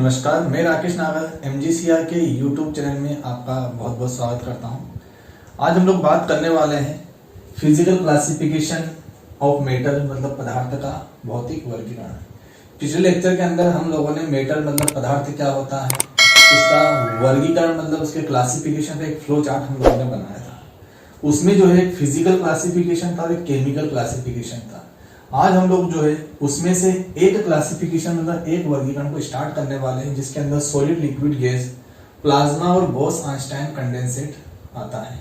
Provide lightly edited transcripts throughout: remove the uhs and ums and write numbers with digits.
नमस्कार, मैं राकेश नागर एमजीसीआर के यूट्यूब चैनल में आपका बहुत बहुत स्वागत करता हूं। आज हम लोग बात करने वाले हैं फिजिकल क्लासिफिकेशन ऑफ मेटर मतलब पदार्थ का भौतिक वर्गीकरण। पिछले लेक्चर के अंदर हम लोगों ने मेटर मतलब पदार्थ क्या होता है, उसका वर्गीकरण मतलब उसके क्लासिफिकेशन का एक फ्लो चार्ट हम लोगों ने बनाया था। उसमें जो है एक फिजिकल क्लासिफिकेशन था और एक केमिकल क्लासिफिकेशन था। आज हम लोग जो है उसमें से एक क्लासिफिकेशन मतलब एक वर्गीकरण को स्टार्ट करने वाले हैं, जिसके अंदर सॉलिड, लिक्विड, गैस, प्लाज्मा और बोस-आइंस्टाइन कंडेंसेट आता है।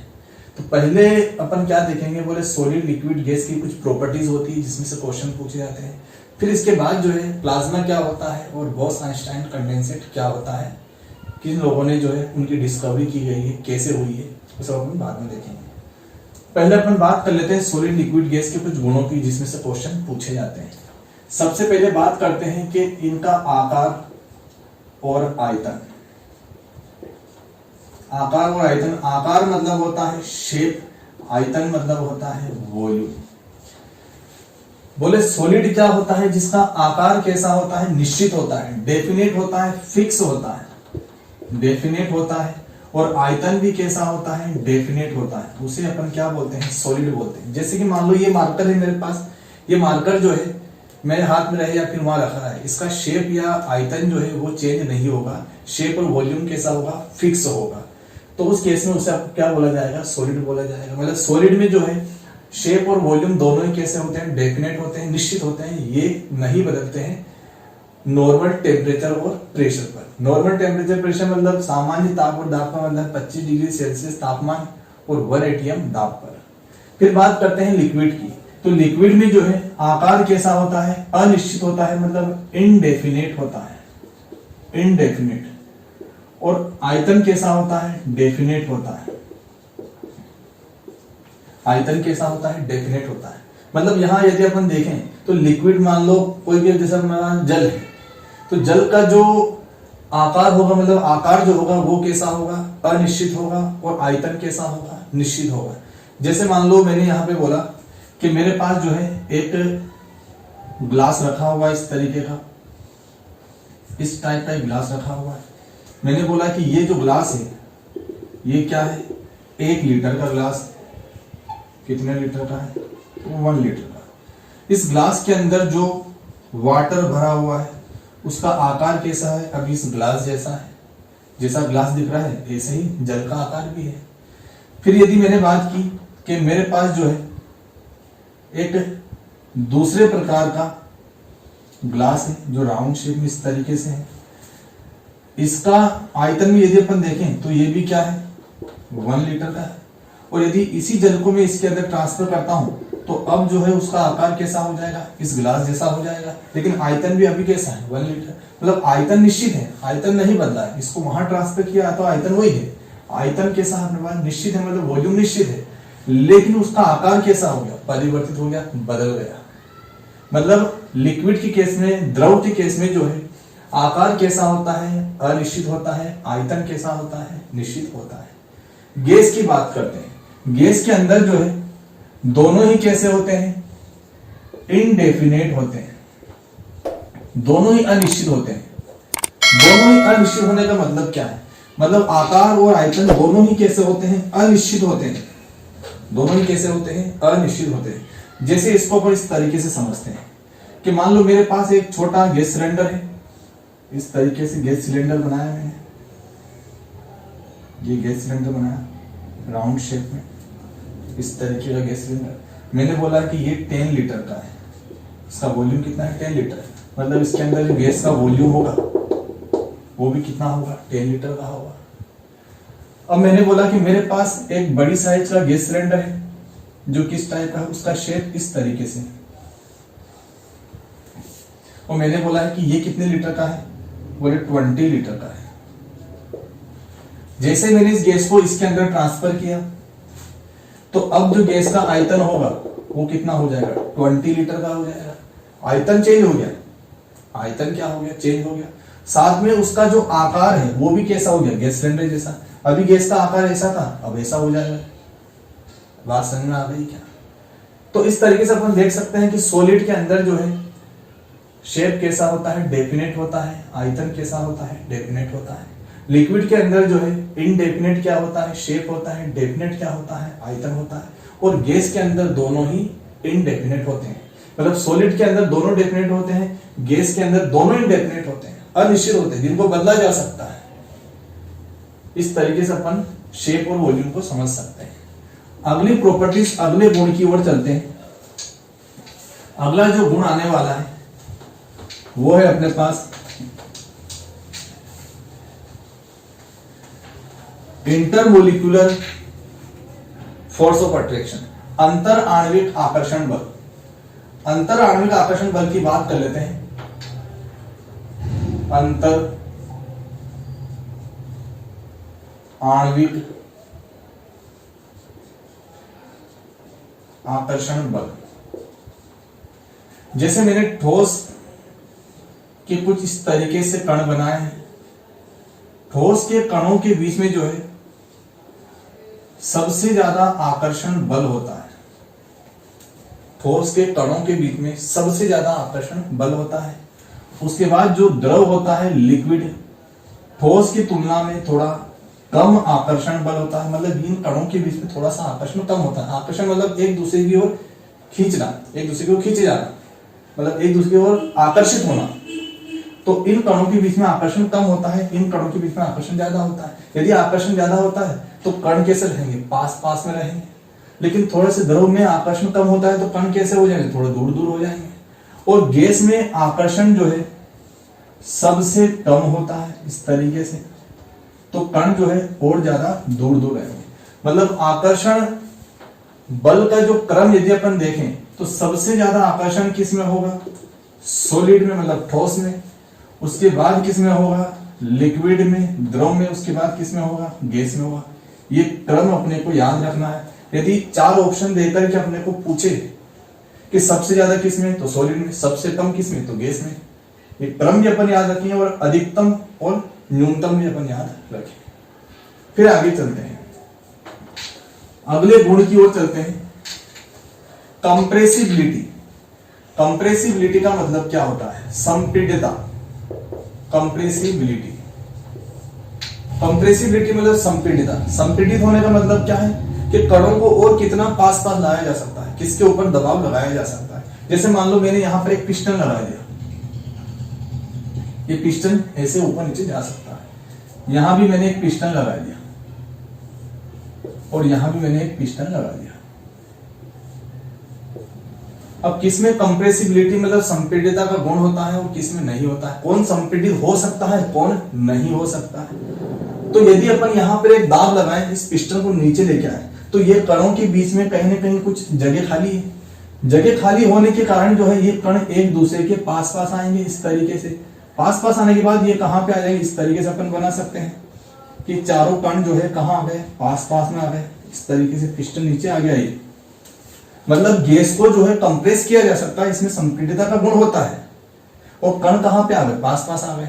तो पहले अपन क्या देखेंगे, बोले सॉलिड, लिक्विड, गैस की कुछ प्रॉपर्टीज होती है जिसमें से क्वेश्चन पूछे जाते हैं। फिर इसके बाद जो है प्लाज्मा क्या होता है और बोस-आइंस्टाइन कंडेंसेट क्या होता है, किन लोगों ने जो है उनकी डिस्कवरी की गई है, कैसे हुई है, वो सब अपन बाद में देखेंगे। पहले अपन बात कर लेते हैं सॉलिड, लिक्विड, गैस के कुछ गुणों की जिसमें से क्वेश्चन पूछे जाते हैं। सबसे पहले बात करते हैं कि इनका आकार और आयतन। आकार और आयतन, आकार मतलब होता है शेप, आयतन मतलब होता है वॉल्यूम। बोले सॉलिड क्या होता है, जिसका आकार कैसा होता है, निश्चित होता है, डेफिनेट होता है, फिक्स होता है, डेफिनेट होता है। और आयतन भी कैसा होता है, डेफिनेट होता है। उसे अपन क्या बोलते हैं, सॉलिड बोलते हैं। जैसे कि मान लो ये मार्कर है मेरे पास, ये मार्कर जो है मेरे हाथ में रहे या फिर वहां रखा है, इसका शेप या आयतन जो है वो चेंज नहीं होगा। शेप और वॉल्यूम कैसा होगा, फिक्स होगा। तो उस केस में उसे क्या बोला जाएगा, सॉलिड बोला जाएगा। मतलब सॉलिड में जो है शेप और वॉल्यूम दोनों ही कैसे होते हैं, डेफिनेट होते हैं, निश्चित होते हैं, ये नहीं बदलते हैं नॉर्मल टेम्परेचर और प्रेशर पर। नॉर्मल टेम्परेचर प्रेशर मतलब सामान्य ताप और दाब का मतलब 25 डिग्री सेल्सियस तापमान और 1 एटीएम दाब पर। फिर बात करते हैं लिक्विड की। तो लिक्विड में जो है आकार कैसा होता है, अनिश्चित होता है, मतलब इनडेफिनेट होता है, इनडेफिनेट। और आयतन कैसा होता है, डेफिनेट होता है। आयतन कैसा होता है, डेफिनेट होता है। मतलब यहां यदि अपन देखें तो लिक्विड मान लो कोई भी, जैसा जल है, तो जल का जो आकार होगा मतलब आकार जो होगा वो कैसा होगा, अनिश्चित होगा। और आयतन कैसा होगा, निश्चित होगा। जैसे मान लो मैंने यहाँ पे बोला कि मेरे पास जो है एक ग्लास रखा हुआ है, इस तरीके का, इस टाइप का एक ग्लास रखा हुआ है। मैंने बोला कि ये जो ग्लास है ये क्या है, 1 लीटर का ग्लास। कितने लीटर का है, 1 लीटर का। इस ग्लास के अंदर जो वाटर भरा हुआ है उसका आकार कैसा है, अभी इस ग्लास जैसा है, जैसा ग्लास दिख रहा है ऐसे ही जल का आकार भी है। फिर यदि मैंने बात की कि मेरे पास जो है एक दूसरे प्रकार का ग्लास है जो राउंड शेप में इस तरीके से है, इसका आयतन में यदि अपन देखें तो ये भी क्या है, 1 लीटर का है। और यदि इसी जल को मैं इसके अंदर ट्रांसफर करता हूं तो अब जो है उसका आकार कैसा हो जाएगा, इस ग्लास जैसा हो जाएगा। लेकिन आयतन भी अभी कैसा है, 1 लीटर। मतलब आयतन निश्चित है, आयतन नहीं बदला है। इसको वहां ट्रांसफर किया तो आयतन वही है। आयतन कैसा अपने पास निश्चित है, मतलब वॉल्यूम निश्चित है, लेकिन उसका आकार कैसा हो गया, परिवर्तित हो गया, बदल गया। मतलब लिक्विड के केस में, द्रव के केस में जो है आकार कैसा होता है, अनिश्चित होता है। आयतन कैसा होता है, निश्चित होता है। गैस की बात करते हैं। गैस के अंदर जो है दोनों ही कैसे होते हैं, इनडेफिनेट होते हैं, दोनों ही अनिश्चित होते हैं। दोनों ही अनिश्चित होने का मतलब क्या है, मतलब आकार और आयतन दोनों ही कैसे होते हैं, अनिश्चित होते हैं। दोनों ही कैसे होते हैं, अनिश्चित होते हैं। जैसे इसको अपन इस तरीके से समझते हैं कि मान लो मेरे पास एक छोटा गैस सिलेंडर है, इस तरीके से गैस सिलेंडर बनाया मैंने, ये गैस सिलेंडर बनाया राउंड शेप में, इस तरीके का गैस सिलेंडर। मैंने बोला कि ये 10 लीटर का है, इसका वॉल्यूम कितना है, 10 लीटर। मतलब इसके अंदर जो गैस का वॉल्यूम होगा वो भी कितना होगा, 10 लीटर का होगा। अब मैंने बोला कि मेरे पास एक बड़ी साइज का गैस सिलेंडर है जो किस टाइप का है, उसका शेप इस तरीके से। और मैंने बोला है कि ये कितने लीटर का है, बोले 20 लीटर का है। जैसे मैंने इस गैस को इसके अंदर ट्रांसफर किया तो अब जो गैस का आयतन होगा वो कितना हो जाएगा, 20 लीटर का हो जाएगा। आयतन चेंज हो गया, आयतन क्या हो गया, चेंज हो गया। साथ में उसका जो आकार है वो भी कैसा हो गया, गैस सिलेंडर जैसा। अभी गैस का आकार ऐसा था, अब ऐसा हो जाएगा। बात समझ में आ गई क्या? तो इस तरीके से अपन देख सकते हैं कि सॉलिड के अंदर जो है शेप कैसा होता है, डेफिनेट होता है। आयतन कैसा होता है, डेफिनेट होता है। लिक्विड के अंदर जो है इनडेफिनेट क्या होता है, शेप होता है। डेफिनेट क्या होता है, आयतन होता है। और गैस के अंदर दोनों ही इनडेफिनेट होते हैं। मतलब सॉलिड के अंदर दोनों डेफिनेट होते हैं, गैस के अंदर दोनों इनडेफिनेट होते हैं, अनिश्चित होते हैं, जिनको बदला जा सकता है। इस तरीके से अपन शेप और वॉल्यूम को समझ सकते हैं। अगली प्रॉपर्टीज, अगले गुण की ओर चलते हैं। अगला जो गुण आने वाला है वो है अपने पास इंटरमोलिक्यूलर फोर्स ऑफ अट्रैक्शन, अंतर आणविक आकर्षण बल। अंतर आणविक आकर्षण बल की बात कर लेते हैं। अंतर आणविक आकर्षण बल, जैसे मैंने ठोस के कुछ इस तरीके से कण बनाए हैं। ठोस के कणों के बीच में जो है सबसे ज्यादा आकर्षण बल होता है। ठोस के कणों के बीच में सबसे ज्यादा आकर्षण बल होता है। उसके बाद जो द्रव होता है लिक्विड, ठोस की तुलना में थोड़ा कम आकर्षण बल होता है। मतलब इन कणों के बीच में थोड़ा सा आकर्षण कम होता है। आकर्षण मतलब एक दूसरे की ओर खींचना, एक दूसरे की ओर खींचे जाना, मतलब एक दूसरे की ओर आकर्षित होना। तो इन कणों के बीच में आकर्षण कम होता है, इन कणों के बीच में आकर्षण ज्यादा होता है। यदि आकर्षण ज्यादा होता है तो कण कैसे रहेंगे, पास पास में रहेंगे। लेकिन थोड़े से द्रव में आकर्षण कम होता है तो कण कैसे हो जाएंगे, थोड़ा दूर दूर हो जाएंगे। और गैस में आकर्षण जो है सबसे कम होता है इस तरीके से, तो कण जो है और ज्यादा दूर दूर रहेंगे। मतलब आकर्षण बल का जो क्रम यदि अपन देखें तो सबसे ज्यादा आकर्षण किस में होगा, सॉलिड में, मतलब ठोस में। उसके बाद किस में होगा, लिक्विड में, द्रव में। उसके बाद किस में होगा, गैस में होगा। ये क्रम अपने को याद रखना है। यदि 4 ऑप्शन देकर के अपने को पूछे कि सबसे ज्यादा किस में, तो सॉलिड में, सबसे कम किस में, तो गैस में। ये क्रम भी अपन याद रखेंगे और अधिकतम और न्यूनतम भी अपन याद रखें। फिर आगे चलते हैं, अगले गुण की ओर चलते हैं, कंप्रेसिबिलिटी। कंप्रेसिबिलिटी का मतलब क्या होता है, संपीड़ितता। कंप्रेसिबिलिटी, कंप्रेसिबिलिटी मतलब संपीड़ितता। संपीड़ित होने का मतलब क्या है कि कणों को और कितना पास पास लाया जा सकता है, किसके ऊपर दबाव लगाया जा सकता है। जैसे मान लो मैंने यहां पर एक पिस्टन लगा दिया, ये पिस्टन ऐसे ऊपर नीचे जा सकता है। यहां भी मैंने एक पिस्टन लगा दिया और यहां भी मैंने एक पिस्टन लगा दिया। अब किसमें कंप्रेसिबिलिटी मतलब संपीड़ितता का गुण होता है और किसमें नहीं होता है, कौन संपीड़ित हो सकता है, कौन नहीं हो सकता है। तो यदि अपन यहां पर एक दाब लगाएं, इस पिस्टन को नीचे लेके आए, तो ये कणों के बीच में कहीं ना कहीं कुछ जगह खाली है। जगह खाली होने के कारण जो है ये कण एक दूसरे के पास पास आएंगे इस तरीके से। पास पास आने के बाद ये कहां पे आ जाएंगे, इस तरीके से अपन बना सकते हैं कि चारों कण जो है कहां आ गए, पास पास में आ गए। इस तरीके से पिस्टन नीचे आ गया। ये मतलब गैस को जो है कंप्रेस किया जा सकता है, इसमें संपीड़ितता का गुण होता है। और कण कहां पे आ गए, पास पास आ गए।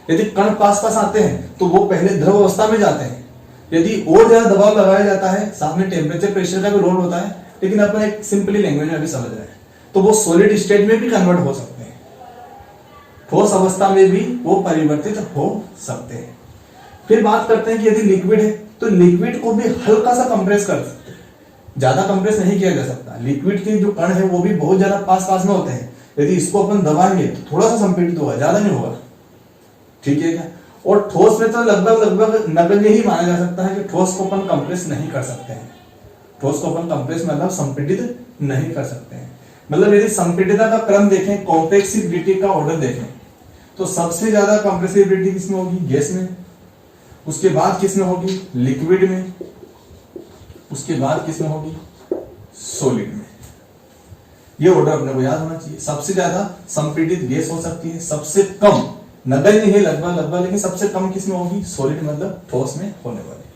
यदि कण पास पास आते हैं तो वो पहले द्रव अवस्था में जाते हैं। यदि और ज्यादा दबाव लगाया जाता है, साथ में टेम्परेचर प्रेशर का भी रोल होता है, लेकिन अपन एक सिंपली लैंग्वेज में भी समझ रहे हैं, तो वो सॉलिड स्टेट में भी कन्वर्ट हो सकते हैं, ठोस अवस्था में भी वो परिवर्तित हो सकते हैं। फिर बात करते हैं कि यदि लिक्विड है तो लिक्विड को भी हल्का सा कंप्रेस कर सकते हैं, ज्यादा कंप्रेस नहीं किया जा सकता। लिक्विड के जो कण है वो भी बहुत ज्यादा पास पास में होते हैं। यदि इसको अपन दबाएंगे तो थोड़ा सा संपीड़ित होगा, ज्यादा नहीं होगा, ठीक है क्या। और ठोस में तो लगभग नगण्य ही माना जा सकता है कि ठोस को अपन कंप्रेस नहीं कर सकते हैं। ठोस को अपन कंप्रेस मतलब संपीड़ित नहीं कर सकते हैं। मतलब यदि संपीड़ितता का क्रम देखें, कॉम्प्लेक्सिबिलिटी का ऑर्डर देखें, तो सबसे ज्यादा कंप्रेसिबिलिटी किसमें होगी, गैस में। उसके बाद किसमें होगी, लिक्विड में। उसके बाद किसमें होगी, सॉलिड में। ये ऑर्डर अपने को याद होना चाहिए। सबसे ज्यादा संपीड़ित गैस हो सकती है, सबसे कम नगण्य है लगभग, लेकिन सबसे कम किसमें होगी, सॉलिड मतलब ठोस में होने वाली।